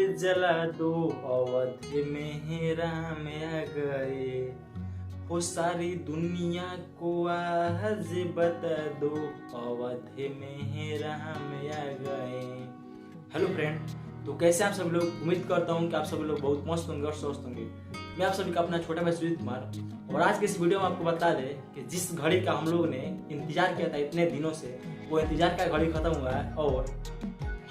जला दो, अवध में राम आ गए, वो सारी दुनिया को आज बता दो, अवध में राम आ गए। हेलो फ्रेंड, तो कैसे आप सब लोग? उम्मीद करता हूँ कि आप सब लोग बहुत मस्त होंगे और स्वस्थ होंगे। मैं आप सभी का अपना छोटा भाई सुजीत कुमार, और आज के इस वीडियो में आपको बता दें कि जिस घड़ी का हम लोग ने इंतजार किया था इतने दिनों से, वो इंतजार का घड़ी खत्म हुआ है और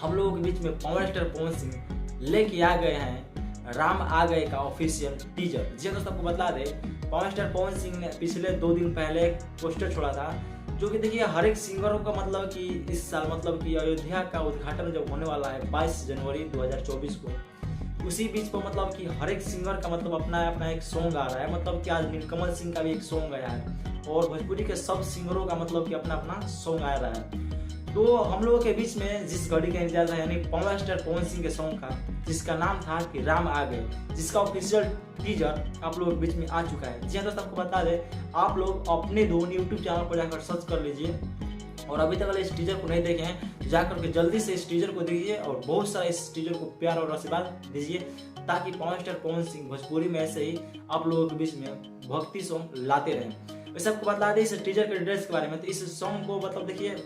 हम लोगों के बीच में पावर स्टार पवन सिंह लेके आ गए हैं राम आ गए का ऑफिशियल टीजर। जी दोस्तों, आपको बता दें पावर स्टार पवन सिंह ने पिछले 2 दिन पहले एक पोस्टर छोड़ा था, जो कि देखिए हर एक सिंगरों का मतलब कि इस साल मतलब कि अयोध्या का उद्घाटन जब होने वाला है 22 जनवरी 2024 को, उसी बीच पर मतलब कि हर एक सिंगर का मतलब अपना अपना एक सॉन्ग आ रहा है। मतलब कि आज नीलकमल सिंह का भी एक सॉन्ग आया है और भोजपुरी के सब सिंगरों का मतलब कि अपना अपना सॉन्ग आ रहा है। तो हम लोगों के बीच में जिस घड़ी का इंतजार था, यानी पावर स्टार पवन सिंह के सॉन्ग का, जिसका नाम था कि राम आ गए, जिसका ऑफिशियल टीजर आप लोगों के बीच में आ चुका है। जी हाँ दोस्तों, आपको बता दें आप लोग अपने दोनों यूट्यूब चैनल पर जाकर सर्च कर लीजिए, और अभी तक इस टीजर को नहीं देखे हैं जाकर के जल्दी से इस टीजर को देखिए और बहुत सारा इस टीजर को प्यार और आशीर्वाद दीजिए, ताकि पावर स्टार पवन सिंह भोजपुरी में ऐसे ही आप लोगों के बीच में भक्ति सॉन्ग लाते रहें। वैसे आपको बता दें इस टीजर के डिटेल्स के बारे में, तो इस सॉन्ग को मतलब देखिए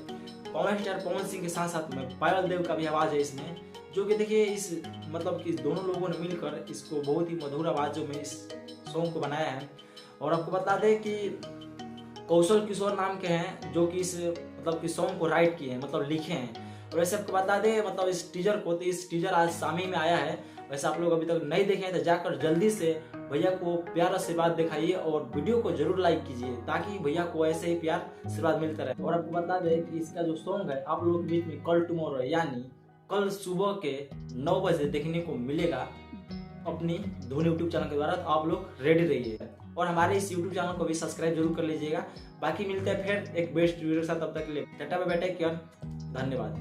पावर स्टार पवन सिंह के साथ साथ में पायल देव का भी आवाज है इसमें, जो कि देखिए इस मतलब कि दोनों लोगों ने मिलकर इसको बहुत ही मधुर आवाजों में इस सॉन्ग को बनाया है। और आपको बता दें कि कौशल किशोर नाम के हैं जो कि इस मतलब कि सॉन्ग को राइट किए हैं, मतलब लिखे हैं। और वैसे आपको बता दें मतलब इस टीजर को, तो इस टीजर आज शामी में आया है। वैसे आप लोग अभी तक नहीं देखे हैं तो जाकर जल्दी से भैया को प्यार आशीर्वाद दिखाइए और वीडियो को जरूर लाइक कीजिए, ताकि भैया को ऐसे ही प्यार आशीर्वाद मिलता रहे। और आपको बता दें कि इसका जो सॉन्ग है आप लोगों के बीच में कल टुमारो यानी कल सुबह के 9 बजे देखने को मिलेगा अपनी धुन यूट्यूब चैनल के द्वारा। तो आप लोग रेडी रहिए और हमारे इस यूट्यूब चैनल को भी सब्सक्राइब जरूर कर लीजिएगा। बाकी मिलते हैं फिर एक बेस्ट वीडियो के साथ, तब तक के लिए tata bye bye, take care, धन्यवाद।